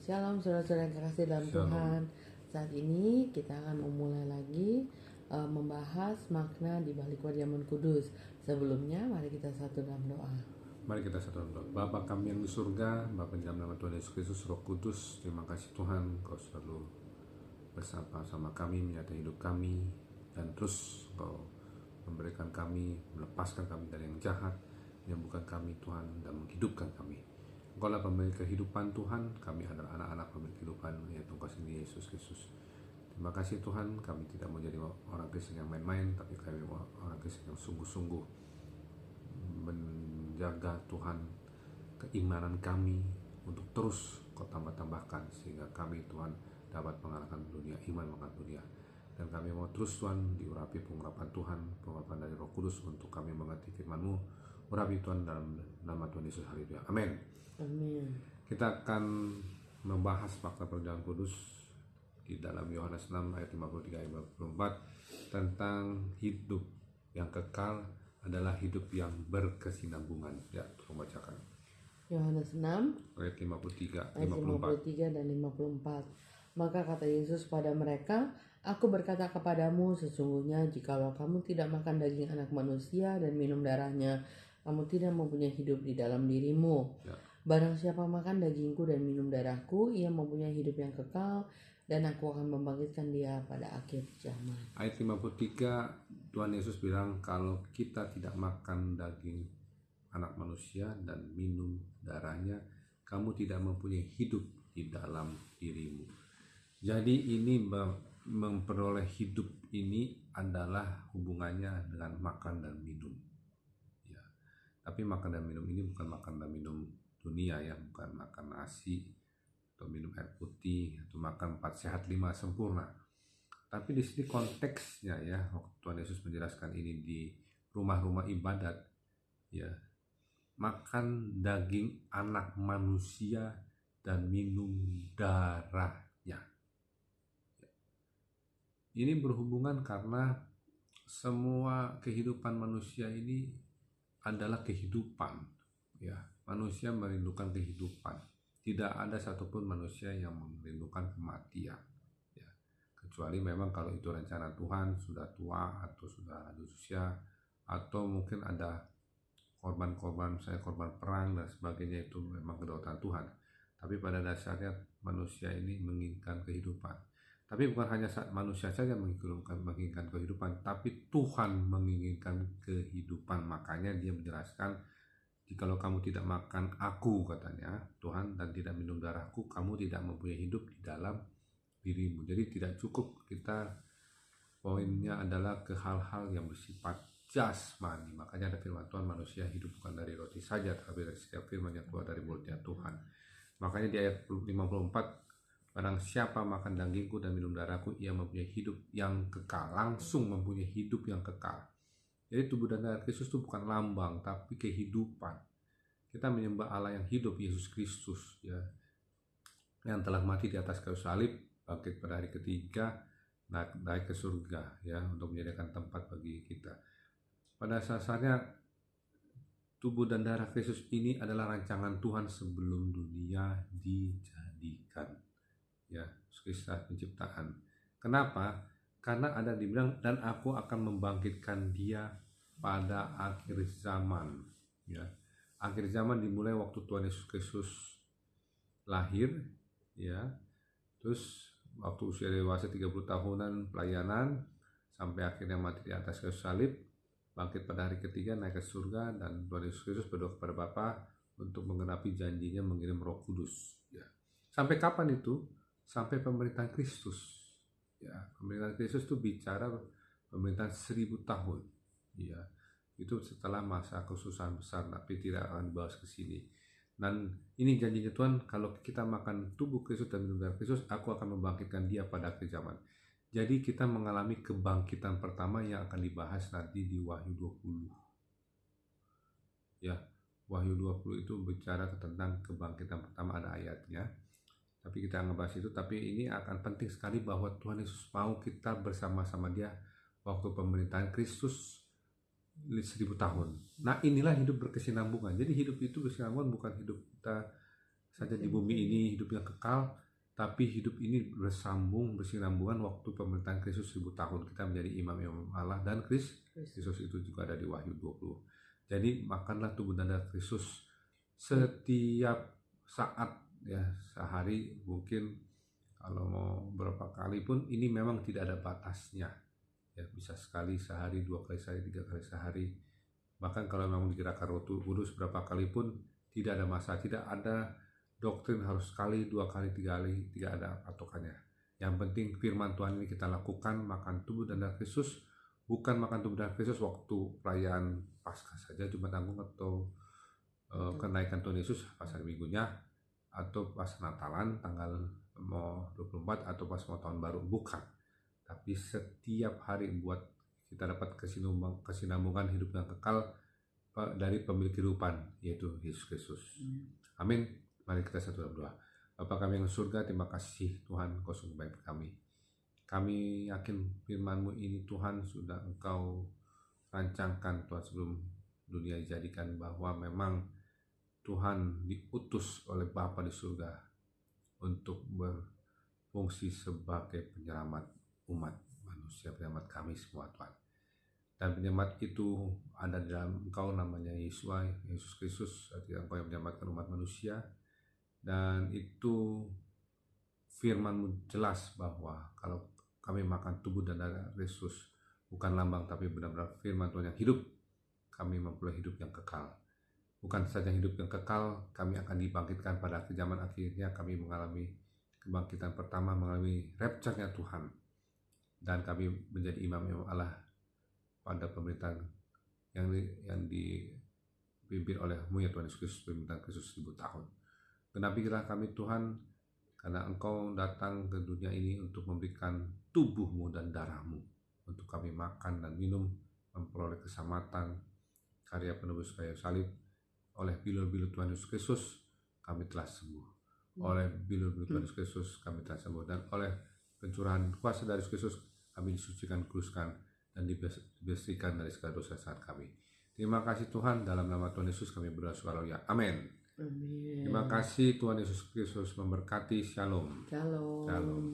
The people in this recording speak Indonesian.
Shalom saudara-saudara yang kekasih dalam Shalom. Tuhan. Saat ini kita akan memulai lagi membahas makna di balik wadiaman kudus. Sebelumnya mari kita satu dalam doa. Mari kita satu dalam doa. Bapa kami yang di surga, Bapa dalam nama Tuhan Yesus Kristus Roh Kudus, terima kasih Tuhan, Kau selalu bersama kami, menyertai hidup kami, dan terus Kau memberikan kami, melepaskan kami dari yang jahat, menyembuhkan kami Tuhan, dan menghidupkan kami. Engkau adalah pemilik kehidupan Tuhan, kami adalah anak-anak pemilik kehidupan, yaitu Engkau sendiri Yesus Kristus. Terima kasih Tuhan, kami tidak mau jadi orang Kristen yang main-main, tapi kami mau orang Kristen yang sungguh-sungguh menjaga Tuhan keimanan kami untuk terus Kau tambah-tambahkan, sehingga kami Tuhan dapat mengalahkan dunia, iman mengalahkan dunia. Dan kami mau terus Tuhan diurapi pengurapan Tuhan, pengurapan dari Roh Kudus untuk kami mengerti firman-Mu. Urapi Tuhan dalam nama Tuhan Yesus, haleluya, amin. Amin. Kita akan membahas makna perjalanan kudus di dalam Yohanes 6 ayat 53-54 tentang hidup yang kekal adalah hidup yang berkesinambungan. Ya, tolong bacakan. Yohanes 6 Ayat 53, ayat 54. 53 dan 54. Maka kata Yesus pada mereka, Aku berkata kepadamu, sesungguhnya jikalau kamu tidak makan daging anak manusia dan minum darahnya, kamu tidak mempunyai hidup di dalam dirimu. Ya. Barang siapa makan dagingku dan minum darahku, ia mempunyai hidup yang kekal, dan aku akan membangkitkan dia pada akhir zaman. Ayat 53, Tuhan Yesus bilang kalau kita tidak makan daging anak manusia dan minum darahnya, kamu tidak mempunyai hidup di dalam dirimu. Jadi ini memperoleh hidup ini adalah hubungannya dengan makan dan minum. Ya. Tapi makan dan minum ini bukan makan dan minum dunia ya, bukan makan nasi atau minum air putih atau makan 4 sehat 5 sempurna. Tapi di sini konteksnya ya, waktu Tuhan Yesus menjelaskan ini di rumah-rumah ibadat ya, makan daging anak manusia dan minum darahnya. Ini berhubungan karena semua kehidupan manusia ini adalah kehidupan ya. Manusia merindukan kehidupan. Tidak ada satupun manusia yang merindukan kematian ya. Kecuali memang kalau itu rencana Tuhan, sudah tua atau sudah lanjut usia, atau mungkin ada korban-korban, misalnya korban perang dan sebagainya, itu memang kedaulatan Tuhan. Tapi pada dasarnya manusia ini menginginkan kehidupan. Tapi bukan hanya manusia saja menginginkan kehidupan, tapi Tuhan menginginkan kehidupan. Makanya dia menjelaskan, jikalau kamu tidak makan aku, katanya Tuhan, dan tidak minum darahku, kamu tidak mempunyai hidup di dalam dirimu. Jadi tidak cukup kita, poinnya adalah ke hal-hal yang bersifat jasmani. Makanya ada firman Tuhan, manusia hidup bukan dari roti saja, tapi dari setiap firman yang keluar dari mulutnya Tuhan. Makanya di ayat 54, barang siapa makan dagingku dan minum darahku, ia mempunyai hidup yang kekal. Langsung mempunyai hidup yang kekal. Jadi tubuh dan darah Kristus itu bukan lambang, tapi kehidupan. Kita menyembah Allah yang hidup, Yesus Kristus ya, yang telah mati di atas kayu salib, bangkit pada hari ketiga, naik ke surga ya, untuk menyediakan tempat bagi kita. Pada dasarnya tubuh dan darah Kristus ini adalah rancangan Tuhan sebelum dunia dijadikan ya, kisah penciptaan. Kenapa? Karena ada dibilang, dan aku akan membangkitkan dia pada akhir zaman ya. Akhir zaman dimulai waktu Tuhan Yesus Kristus lahir ya, terus waktu usia dewasa 30 tahunan pelayanan, sampai akhirnya mati di atas kayu salib, bangkit pada hari ketiga, naik ke surga, dan Tuhan Yesus Kristus berdoa kepada Bapa untuk menggenapi janjinya mengirim Roh Kudus ya. Sampai kapan itu? Sampai pemerintahan Kristus ya. Pemerintahan Kristus itu bicara pemerintahan 1000 tahun ya. Itu setelah masa kesusahan besar, tapi tidak akan dibahas ke sini. Dan ini janjinya Tuhan, kalau kita makan tubuh Kristus dan minum darah Kristus, aku akan membangkitkan dia pada akhir zaman. Jadi kita mengalami kebangkitan pertama yang akan dibahas nanti di Wahyu 20 ya. Wahyu 20 itu bicara tentang kebangkitan pertama, ada ayatnya. Tapi kita ngebahas itu, tapi ini akan penting sekali bahwa Tuhan Yesus mau kita bersama-sama dia waktu pemerintahan Kristus 1000 tahun. Nah inilah hidup berkesinambungan. Jadi hidup itu berkesinambungan bukan hidup kita saja di bumi ini hidup yang kekal, tapi hidup ini bersinambungan waktu pemerintahan Kristus 1000 tahun. Kita menjadi imam-imam Allah dan Kristus itu juga ada di Wahyu 20. Jadi makanlah tubuh dan darah Kristus setiap saat, ya, sehari mungkin kalau mau berapa kali pun ini memang tidak ada batasnya, ya, bisa sekali sehari, 2 kali sehari, 3 kali sehari, bahkan kalau memang dikirakan Roh Kudus berapa kali pun tidak ada masalah, tidak ada doktrin harus sekali, 2 kali, 3 kali, tidak ada patokannya. Yang penting firman Tuhan ini kita lakukan, makan tubuh dan darah Kristus, bukan makan tubuh dan darah Kristus waktu perayaan Paskah saja, Jumat Agung atau kenaikan Tuhan Yesus pas hari Minggunya, atau pas Natalan tanggal mau 24 atau pas mau tahun baru, bukan. Tapi setiap hari buat kita dapat kesinambungan hidup yang kekal dari pemilik kehidupan, yaitu Yesus Kristus. Amin. Mari kita satu dalam doa. Bapa kami yang di surga, terima kasih Tuhan, Kau sungguh baik kami. Kami yakin firman-Mu ini Tuhan sudah Engkau rancangkan Tuhan sebelum dunia dijadikan, bahwa memang Tuhan diutus oleh Bapa di surga untuk berfungsi sebagai penyelamat umat manusia, penyelamat kami semua Tuhan. Dan penyelamat itu ada di dalam Engkau, namanya Yesus Kristus, artinya Engkau yang menyelamatkan umat manusia. Dan itu firman-Mu jelas bahwa kalau kami makan tubuh dan darah Kristus, bukan lambang tapi benar-benar firman Tuhan yang hidup, kami memperoleh hidup yang kekal. Bukan saja hidup yang kekal, kami akan dibangkitkan pada zaman akhirnya. Kami mengalami kebangkitan pertama, mengalami rapture-nya Tuhan, dan kami menjadi imam-imam Allah pada pemerintahan yang dipimpin oleh-Mu ya Tuhan Yesus Kristus, pemerintahan Kristus 1000 tahun. Genapilah kami Tuhan, karena Engkau datang ke dunia ini untuk memberikan tubuh-Mu dan darah-Mu, untuk kami makan dan minum, memperoleh keselamatan, karya penebus kayu salib. Oleh bilur-bilur Tuhan Yesus Kristus kami telah sembuh. Oleh bilur-bilur Tuhan Yesus Kristus kami telah sembuh. Dan oleh pencurahan kuasa dari Yesus Kristus kami disucikan, kuduskan, dan dibersihkan dari segala dosa saat kami. Terima kasih Tuhan, dalam nama Tuhan Yesus kami berdoa haleluya. Amin. Amin. Terima kasih Tuhan Yesus Kristus memberkati. Shalom. Shalom. Shalom.